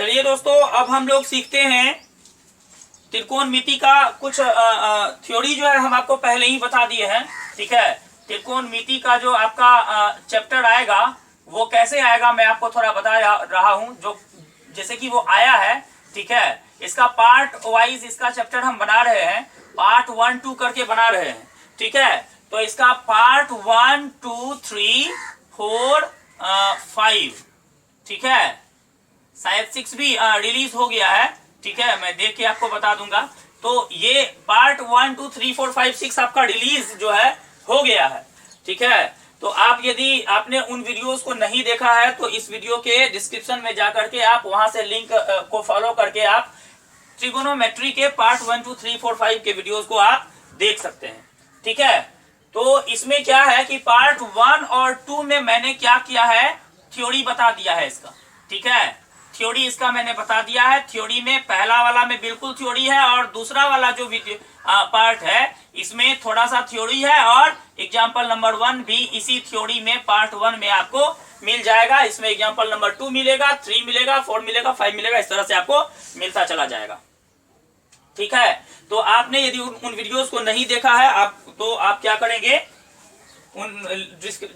चलिए दोस्तों, अब हम लोग सीखते हैं त्रिकोणमिति का कुछ थ्योरी जो है हम आपको पहले ही बता दिए हैं। ठीक है, त्रिकोणमिति का जो आपका चैप्टर आएगा वो कैसे आएगा मैं आपको थोड़ा बता रहा हूं, जो जैसे कि वो आया है। ठीक है, इसका पार्ट वाइज इसका चैप्टर हम बना रहे हैं, पार्ट 1 2 करके बना रहे हैं। ठीक है, तो इसका पार्ट 1 2 3 4 5, ठीक है, शायद 6 भी रिलीज हो गया है। ठीक है, मैं देख के आपको बता दूंगा। तो ये पार्ट 1 2 3 4 5 6 आपका रिलीज जो है हो गया है। ठीक है, तो आप यदि आपने उन वीडियोस को नहीं देखा है तो इस वीडियो के डिस्क्रिप्शन में जाकर के आप वहां से लिंक को फॉलो करके आप ट्रिगोनोमेट्री के पार्ट 1 2 3 4 5 के वीडियोस को आप देख सकते हैं। ठीक है, तो इसमें क्या है कि पार्ट 1 और 2 में मैंने क्या किया है, थ्योरी बता दिया है इसका। ठीक है, थ्योरी इसका मैंने बता दिया है। थ्योरी में पहला वाला में बिल्कुल थ्योरी है और दूसरा वाला जो पार्ट है इसमें थोड़ा सा थ्योरी है और एग्जाम्पल नंबर 1 भी इसी थ्योरी में पार्ट 1 में आपको मिल जाएगा। इसमें एग्जाम्पल नंबर 2 मिलेगा, 3 मिलेगा, 4 मिलेगा, 5 मिलेगा, इस तरह से आपको मिलता चला जाएगा। ठीक है, तो आपने यदि उन वीडियोस को नहीं देखा है तो आप क्या करेंगे, उन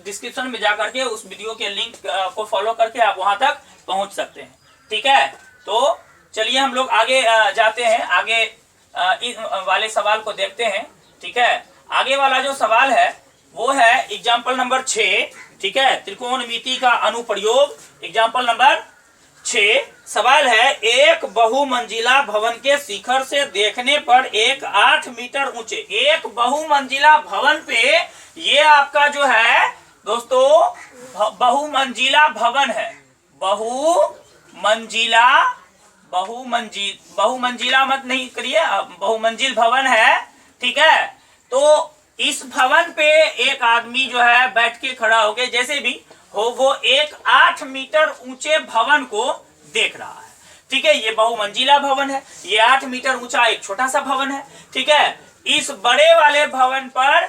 डिस्क्रिप्शन में जाकर के उस वीडियो के लिंक को फॉलो करके आप वहां तक पहुंच सकते हैं। ठीक है, तो चलिए हम लोग आगे जाते हैं, आगे इस वाले सवाल को देखते हैं। ठीक है, आगे वाला जो सवाल है वो है एग्जाम्पल नंबर 6। ठीक है, त्रिकोणमिति का अनुप्रयोग, एग्जाम्पल नंबर 6। सवाल है, एक बहुमंजिला भवन के शिखर से देखने पर एक 8 मीटर ऊंचे, एक बहुमंजिला भवन पे, ये आपका जो है दोस्तों बहुमंजिला भवन है, बहुमंजिला मत नहीं करिए, बहुमंजिल भवन है। ठीक है, तो इस भवन पे एक आदमी जो है बैठ के खड़ा होके जैसे भी हो वो एक 8 मीटर ऊंचे भवन को देख रहा है। ठीक है, ये बहुमंजिला भवन है, ये 8 मीटर ऊंचा एक छोटा सा भवन है। ठीक है, इस बड़े वाले भवन पर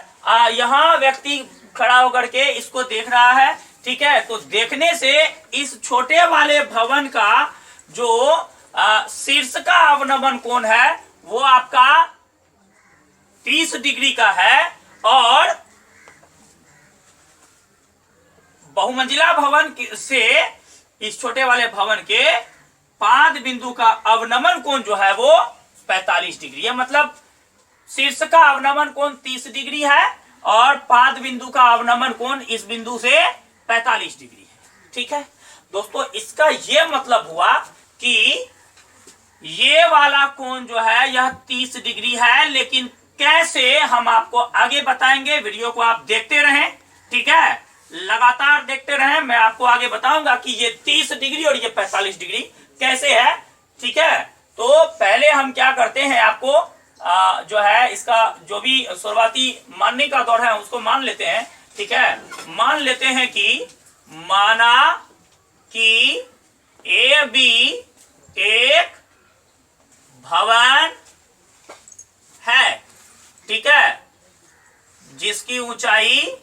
यहाँ व्यक्ति खड़ा होकर के इसको देख रहा है। ठीक है, तो देखने से इस छोटे वाले भवन का जो शीर्ष का अवनमन कोण है वो आपका 30 डिग्री का है और बहुमंजिला भवन से इस छोटे वाले भवन के पाद बिंदु का अवनमन कोण जो है वो 45 डिग्री है। मतलब शीर्ष का अवनमन कोण 30 डिग्री है और पाद बिंदु का अवनमन कोण इस बिंदु से 45 डिग्री है। ठीक है दोस्तों, इसका यह मतलब हुआ कि ये वाला कोण जो है यह 30 डिग्री है, लेकिन कैसे हम आपको आगे बताएंगे। वीडियो को आप देखते रहें। ठीक है, लगातार देखते रहें, मैं आपको आगे बताऊंगा कि ये 30 डिग्री और ये 45 डिग्री कैसे है। ठीक है, तो पहले हम क्या करते हैं, आपको जो है इसका जो भी शुरुआती मानने का दौर है उसको मान लेते हैं। ठीक है, मान लेते हैं कि माना कि ए बी एक भवन है। ठीक है, जिसकी ऊंचाई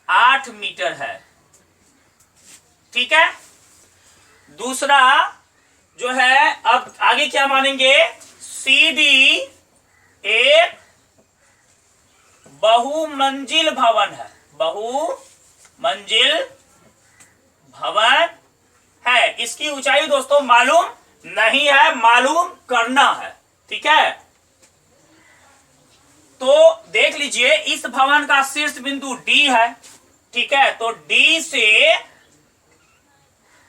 8 मीटर है। ठीक है, दूसरा जो है, अब आगे क्या मानेंगे, सी डी एक बहुमंजिल भवन है, बहुमंजिल भवन है। इसकी ऊंचाई दोस्तों मालूम नहीं है, मालूम करना है। ठीक है, तो देख लीजिए इस भवन का शीर्ष बिंदु डी है। ठीक है, तो डी से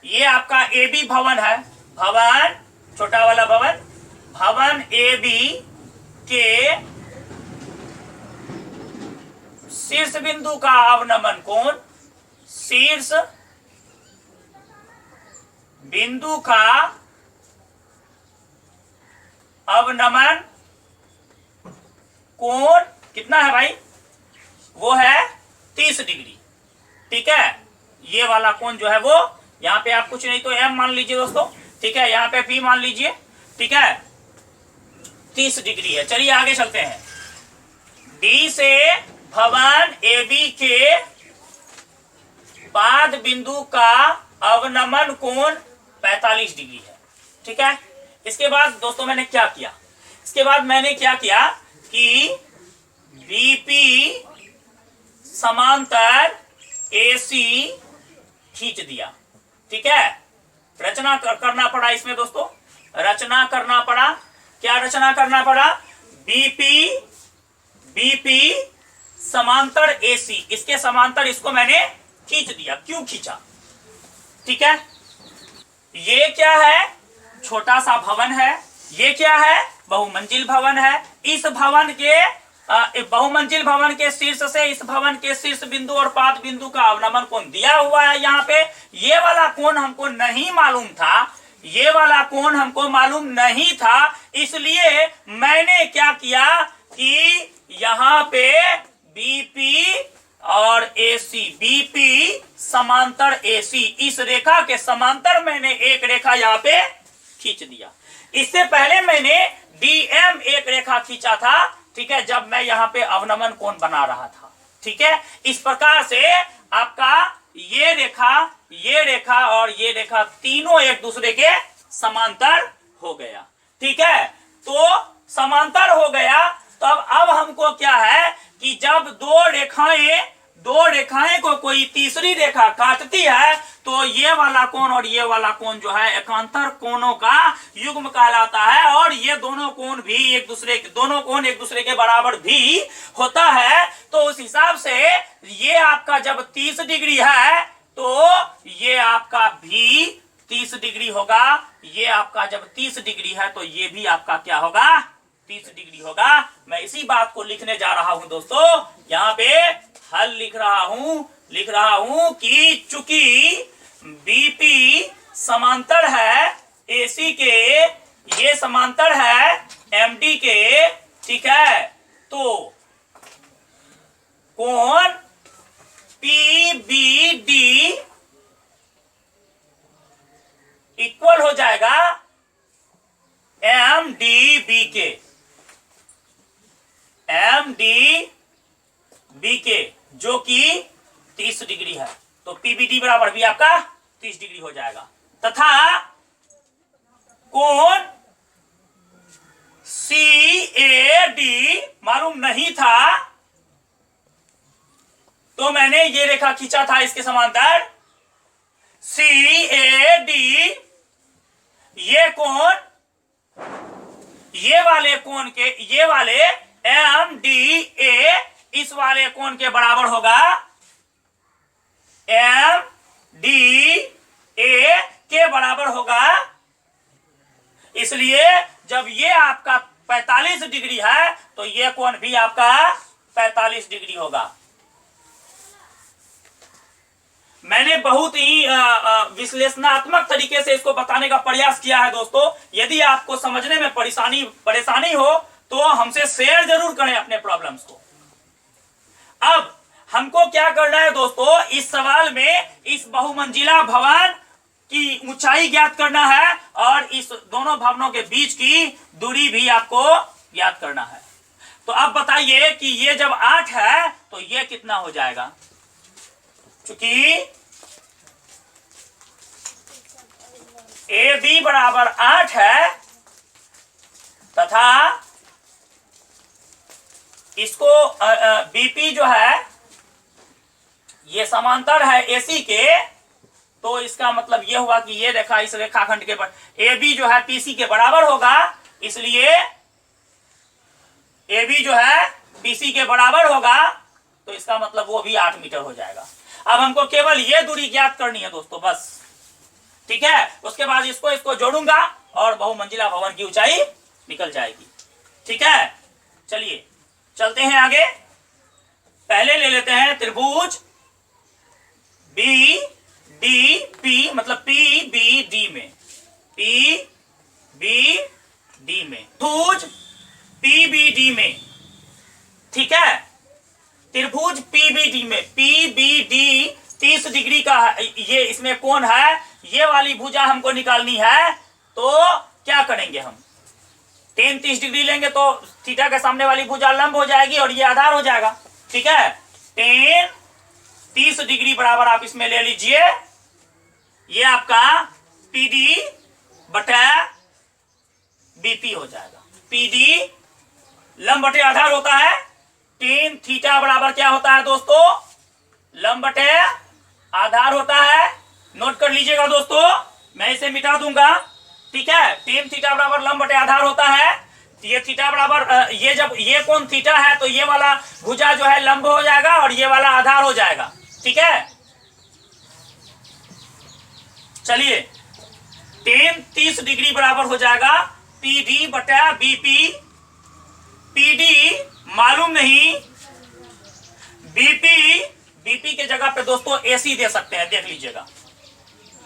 ये आपका ए बी भवन है, भवन छोटा वाला भवन ए बी के शीर्ष बिंदु का अवनमन कोण, शीर्ष बिंदु का अवनमन कोण कितना है भाई, वो है 30 डिग्री। ठीक है, ये वाला कोण जो है वो यहाँ पे आप कुछ नहीं तो एम मान लीजिए दोस्तों। ठीक है, यहाँ पे पी मान लीजिए। ठीक है, 30 डिग्री है। चलिए आगे चलते हैं। डी से भवन ए बी के पाद बिंदु का अवनमन कोण 45 डिग्री है। ठीक है, इसके बाद दोस्तों मैंने क्या किया, इसके बाद मैंने क्या किया कि बीपी समांतर AC खींच दिया। ठीक है, रचना करना पड़ा इसमें दोस्तों, रचना करना पड़ा। क्या रचना करना पड़ा? बीपी समांतर AC, इसके समांतर इसको मैंने खींच दिया। क्यों खींचा? ठीक है, ये क्या है? छोटा सा भवन है। ये क्या है? बहुमंजिल भवन है। इस भवन के बहुमंजिल भवन के शीर्ष से इस भवन के शीर्ष बिंदु और पाद बिंदु का अवनमन कोण दिया हुआ है यहाँ पे। ये वाला कोण हमको नहीं मालूम था, ये वाला कोण हमको मालूम नहीं था, इसलिए मैंने क्या किया कि यहाँ पे बीपी और AC, बीपी समांतर AC, इस रेखा के समांतर मैंने एक रेखा यहाँ पे खींच दिया। इससे पहले मैंने DM एक रेखा खींचा था। ठीक है, जब मैं यहाँ पे अवनमन कोण बना रहा था। ठीक है, इस प्रकार से आपका ये रेखा और ये रेखा तीनों एक दूसरे के समांतर हो गया। ठीक है, तो समांतर हो गया। तो अब हमको क्या है कि जब दो रेखाएं को कोई तीसरी रेखा काटती है तो ये वाला कोण और ये वाला कोण जो है एकांतर कोणों का युग्म कहलाता है, और ये दोनों कोण एक दूसरे के बराबर भी होता है। तो उस हिसाब से ये आपका जब 30 डिग्री है तो ये आपका भी 30 डिग्री होगा। ये आपका जब 30 डिग्री है तो ये भी आपका क्या होगा? 30 डिग्री होगा। मैं इसी बात को लिखने जा रहा हूं दोस्तों, यहाँ पे हल लिख रहा हूं कि चूंकि बीपी समांतर है AC के, ये समांतर है MD के। ठीक है, तो कोण PBD इक्वल हो जाएगा MDB के, जो कि 30 डिग्री है। तो PBD बराबर भी आपका 30 डिग्री हो जाएगा। तथा कोण CAD मालूम नहीं था तो मैंने ये रेखा खींचा था इसके समांतर। CAD, ये कोण ये वाले MDA इस वाले कोण के बराबर होगा MDA के बराबर होगा। इसलिए जब ये आपका 45 डिग्री है तो ये कोण भी आपका 45 डिग्री होगा। मैंने बहुत ही विश्लेषणात्मक तरीके से इसको बताने का प्रयास किया है दोस्तों। यदि आपको समझने में परेशानी हो तो हमसे शेयर जरूर करें अपने प्रॉब्लम्स को। अब हमको क्या करना है दोस्तों, इस सवाल में इस बहुमंजिला भवन की ऊंचाई ज्ञात करना है और इस दोनों भवनों के बीच की दूरी भी आपको ज्ञात करना है। तो अब बताइए कि ये जब 8 है तो ये कितना हो जाएगा? चूंकि AB बराबर 8 है तथा इसको BP जो है ये समांतर है AC के, तो इसका मतलब ये हुआ कि ये रेखा इस रेखाखंड के AB जो है PC के बराबर होगा। इसलिए AB जो है PC के बराबर होगा, तो इसका मतलब वो भी 8 मीटर हो जाएगा। अब हमको केवल ये दूरी ज्ञात करनी है दोस्तों, बस। ठीक है, उसके बाद इसको जोड़ूंगा और बहुमंजिला भवन की ऊंचाई निकल जाएगी। ठीक है, चलिए चलते हैं आगे। पहले ले लेते हैं त्रिभुज BDP, मतलब PBD में, त्रिभुज PBD में। ठीक है, त्रिभुज PBD में, PBD 30 डिग्री का ये इसमें कोण है। ये वाली भुजा हमको निकालनी है, तो क्या करेंगे हम? 30 डिग्री लेंगे तो थीटा के सामने वाली भुजा लंब हो जाएगी और ये आधार हो जाएगा। ठीक है, 30 डिग्री बराबर आप इसमें ले लीजिए, ये आपका पीडी बटा बीपी हो जाएगा। पीडी लंब बटे आधार होता है, टेन थीटा बराबर क्या होता है दोस्तों, लंब बटे आधार होता है। नोट कर लीजिएगा दोस्तों, मैं इसे मिटा दूंगा, ठीक है। टेन थीटा बराबर लंब बटे आधार होता है। ये थीटा बराबर ये जब ये कोण थीटा है तो ये वाला भुजा जो है लंब हो जाएगा और ये वाला आधार हो जाएगा, ठीक है। चलिए, टेन 30 डिग्री बराबर हो जाएगा पीडी बटा बीपी। पीडी मालूम नहीं, बीपी के जगह पे दोस्तों एसी दे सकते हैं, देख लीजिएगा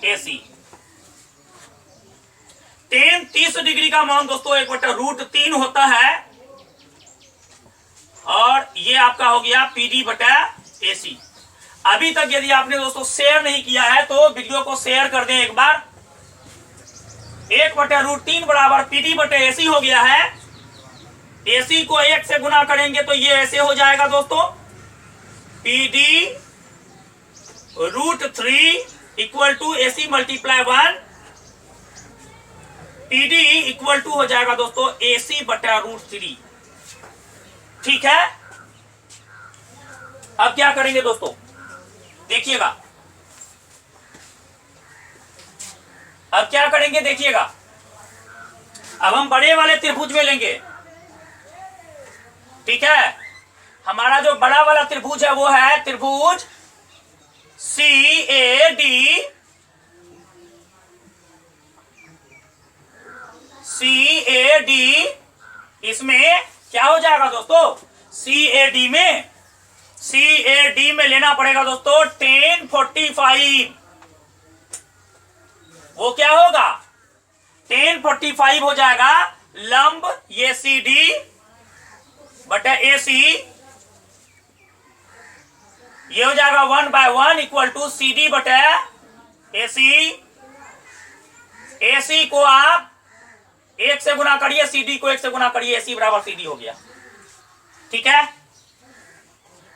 एसी। टेन 30 डिग्री का मान दोस्तों 1/√3 होता है और ये आपका हो गया पीडी बटा एसी। अभी तक यदि आपने दोस्तों शेयर नहीं किया है तो वीडियो को शेयर कर दें एक बार। 1/√3 बराबर पीडी बटे एसी हो गया है। एसी को 1 से गुना करेंगे तो ये ऐसे हो जाएगा दोस्तों, PD √3 equal to AC multiply 1। PD equal to हो जाएगा दोस्तों एसी बटा √3, ठीक है। अब क्या करेंगे दोस्तों, देखिएगा, अब क्या करेंगे देखिएगा। अब हम बड़े वाले त्रिभुज में लेंगे, ठीक है। हमारा जो बड़ा वाला त्रिभुज है वो है त्रिभुज CAD, इसमें क्या हो जाएगा दोस्तों, CAD में लेना पड़ेगा दोस्तों 1045। वो क्या होगा, 1045 हो जाएगा लंब ये CD बटा AC, ये हो जाएगा 1/1 इक्वल टू CD बटा AC। AC को आप 1 से गुना करिए, CD को 1 से गुना करिए, AC बराबर CD हो गया, ठीक है।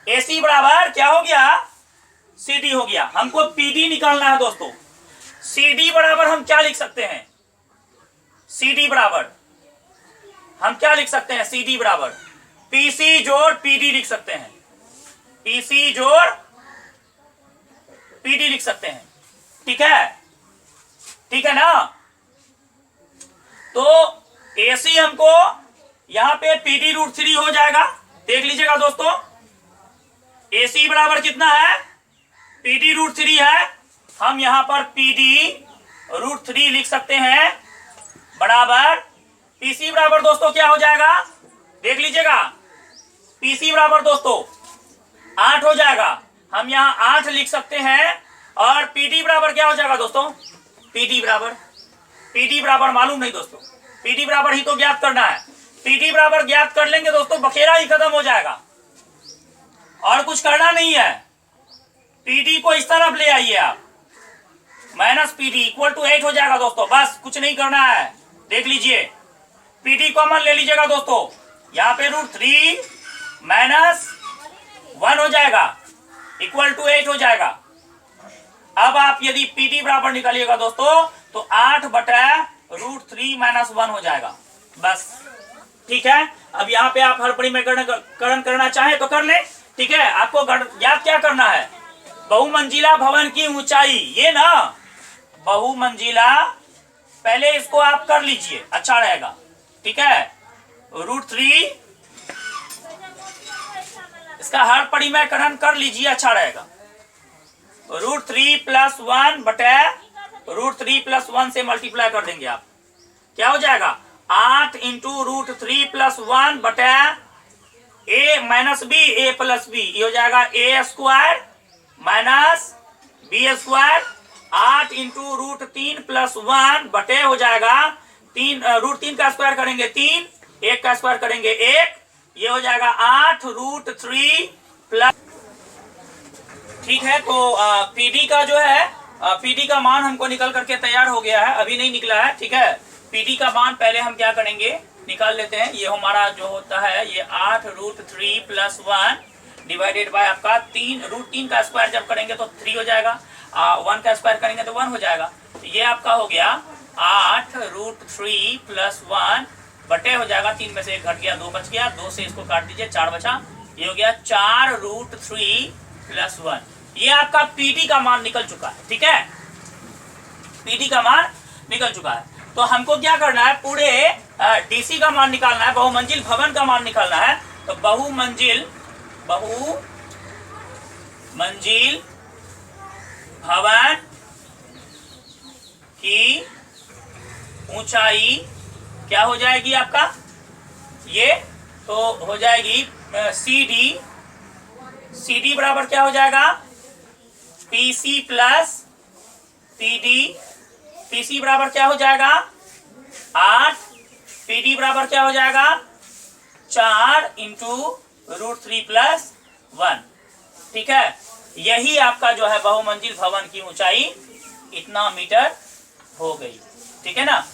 AC बराबर क्या हो गया, CD हो गया। हमको PD निकालना है दोस्तों। CD बराबर हम क्या लिख सकते हैं, CD बराबर हम क्या लिख सकते हैं, CD बराबर PC जोड़ PD लिख सकते हैं, PC जोड़ PD लिख सकते हैं, ठीक है, ठीक है ना। तो AC हमको यहां पे PD√3 हो जाएगा, देख लीजिएगा दोस्तों। AC बराबर कितना है, PD√3 है। हम यहां पर PD√3 लिख सकते हैं बराबर PC बराबर दोस्तों क्या हो जाएगा, देख लीजिएगा। PC बराबर दोस्तों 8 हो जाएगा, हम यहां 8 लिख सकते हैं। और PD बराबर क्या हो जाएगा दोस्तों, PD बराबर मालूम नहीं दोस्तों, PD बराबर ही तो ज्ञात करना है। PD बराबर ज्ञात कर लेंगे दोस्तों, बखेरा ही खत्म हो जाएगा और कुछ करना नहीं है। PD को इस तरफ ले आइए आप, -PD इक्वल टू 8 हो जाएगा दोस्तों, बस कुछ नहीं करना है। देख लीजिए, PD कॉमन ले लीजिएगा दोस्तों, यहाँ पे √3 -1 हो जाएगा इक्वल टू 8 हो जाएगा। अब आप यदि PD बराबर निकालिएगा दोस्तों तो 8 बटा √3 -1 हो जाएगा, बस, ठीक है। अब यहाँ पे आप हर परिमेयकरण करना चाहे तो कर ले, ठीक है। आपको याद क्या करना है, बहुमंजिला भवन की ऊंचाई, ये ना बहुमंजिला, पहले इसको आप कर लीजिए, अच्छा रहेगा, ठीक है। √3 इसका हर परिमेयकरण कर लीजिए, अच्छा रहेगा। √3 + 1 बटा √3 + 1 से मल्टीप्लाई कर देंगे आप, क्या हो जाएगा 8 × √3 + 1 बटा a - b, a + b, ये हो जाएगा a² - b²। 8 × √3 + 1 बटे हो जाएगा 3, √3 का स्क्वायर करेंगे 3, 1 का स्क्वायर करेंगे 1, ये हो जाएगा 8 √3 प्लस, ठीक है। तो PD का जो है PD का मान हमको निकल करके तैयार हो गया है, अभी नहीं निकला है, ठीक है। PD का मान पहले हम क्या करेंगे, निकाल लेते हैं। ये हमारा जो होता है ये 8 √3 + 1 डिवाइडेड बाय आपका 3 का स्क्वायर जब करेंगे तो 3 हो जाएगा, 1 का स्क्वायर करेंगे तो 1 हो जाएगा। तो ये आपका हो गया 8√3 प्लस 1 बटे हो जाएगा 3 में से 1 घट गया, 2 बच गया, 2 से इसको काट दीजिए, 4 बचा। ये हो गया 4√3 प्लस 1। ये आपका पीडी का मान निकल चुका है। ठीक है, पीडी का मान निकल चुका है। तो हमको क्या करना है, पूरे डीसी का मान निकालना है, बहुमंजिल भवन का मान निकालना है। तो बहुमंजिल भवन की ऊंचाई क्या हो जाएगी आपका, ये तो हो जाएगी CD बराबर क्या हो जाएगा, PC प्लस PD। PC बराबर क्या हो जाएगा 8, PD बराबर क्या हो जाएगा 4 इंटू √3 प्लस 1। ठीक है, यही आपका जो है बहुमंजिल भवन की ऊंचाई इतना मीटर हो गई। ठीक है ना।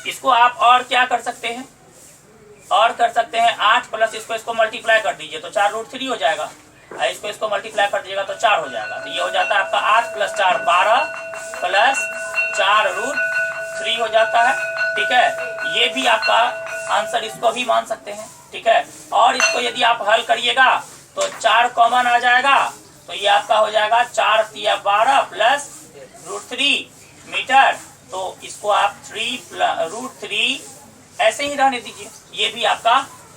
इसको आप और क्या कर सकते हैं, और कर सकते हैं 8 प्लस इसको मल्टीप्लाई कर दीजिए तो 4√3 हो जाएगा, इसको मल्टीप्लाई कर दीजिएगा तो 4 हो जाएगा। तो ये हो जाता है आपका 8 प्लस 4 12 प्लस 4√3 हो जाता है। ठीक है, ये भी आपका आंसर, इसको भी मान सकते हैं। ठीक है, और इसको यदि आप हल करिएगा तो 4 कॉमन आ जाएगा, तो ये आपका हो जाएगा 4 × 12 प्लस √3 मीटर। तो इसको आप √3 ऐसे ही रहने दीजिए, ये भी आपका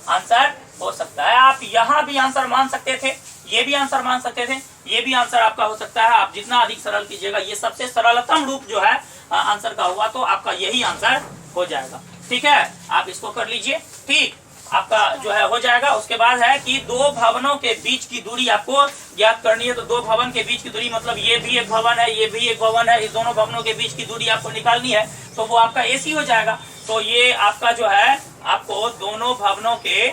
आंसर हो सकता है। आप यहाँ भी आंसर मान सकते थे, ये भी आंसर मान सकते थे, ये भी आंसर आपका हो सकता है। आप जितना अधिक सरल कीजिएगा, ये सबसे सरलतम रूप जो है आंसर का हुआ, तो आपका यही आंसर हो जाएगा। ठीक है, आप इसको कर लीजिए। ठीक, आपका जो है हो जाएगा। उसके बाद है कि दो भवनों के बीच की दूरी आपको ज्ञात करनी है। तो दो भवन के बीच की दूरी मतलब ये भी एक भवन है, ये भी एक भवन है, इस दोनों भवनों के बीच की दूरी आपको निकालनी है, तो वो आपका AC हो जाएगा। तो ये आपका जो है आपको दोनों भवनों के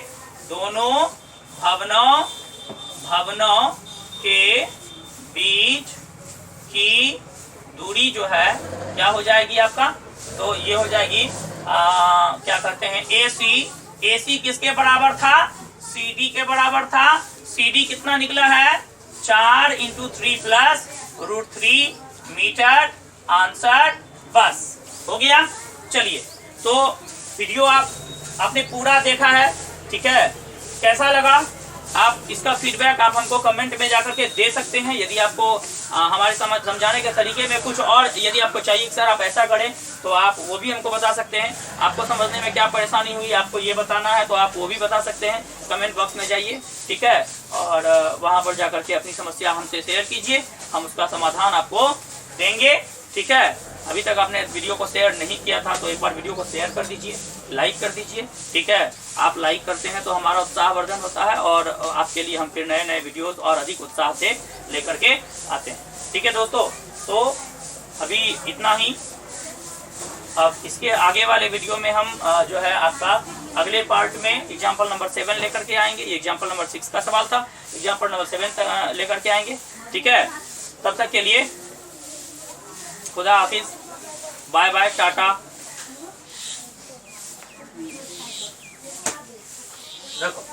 बीच की दूरी जो है क्या हो जाएगी आपका, तो ये हो जाएगी क्या करते हैं AC किसके बराबर था, CD के बराबर था। CD कितना निकला है 4 × 3 प्लस √3 मीटर। आंसर बस हो गया। चलिए, तो वीडियो आपने पूरा देखा है। ठीक है, कैसा लगा, आप इसका फीडबैक आप हमको कमेंट में जाकर के दे सकते हैं। यदि आपको हमारे समझाने के तरीके में कुछ और यदि आपको चाहिए कि सर आप ऐसा करें, तो आप वो भी हमको बता सकते हैं। आपको समझने में क्या परेशानी हुई आपको ये बताना है, तो आप वो भी बता सकते हैं। कमेंट बॉक्स में जाइए, ठीक है, और वहाँ पर जाकर के अपनी समस्या हमसे शेयर कीजिए, हम उसका समाधान आपको देंगे। ठीक है, अभी तक आपने वीडियो को शेयर नहीं किया था तो एक बार वीडियो को शेयर कर दीजिए, लाइक कर दीजिए। ठीक है, आप लाइक करते हैं तो हमारा उत्साहवर्धन होता है और आपके लिए हम फिर नए नए वीडियोस और अधिक उत्साह से लेकर के आते हैं। ठीक है दोस्तों, तो अभी इतना ही। अब इसके आगे वाले वीडियो में हम जो है आपका अगले पार्ट में एग्जाम्पल नंबर 7 लेकर के आएंगे। ये एग्जाम्पल नंबर 6 का सवाल था, एग्जाम्पल नंबर 7 लेकर के आएंगे। ठीक है, तब तक के लिए खुदा हाफिज, बाय बाय, टाटा, रखो।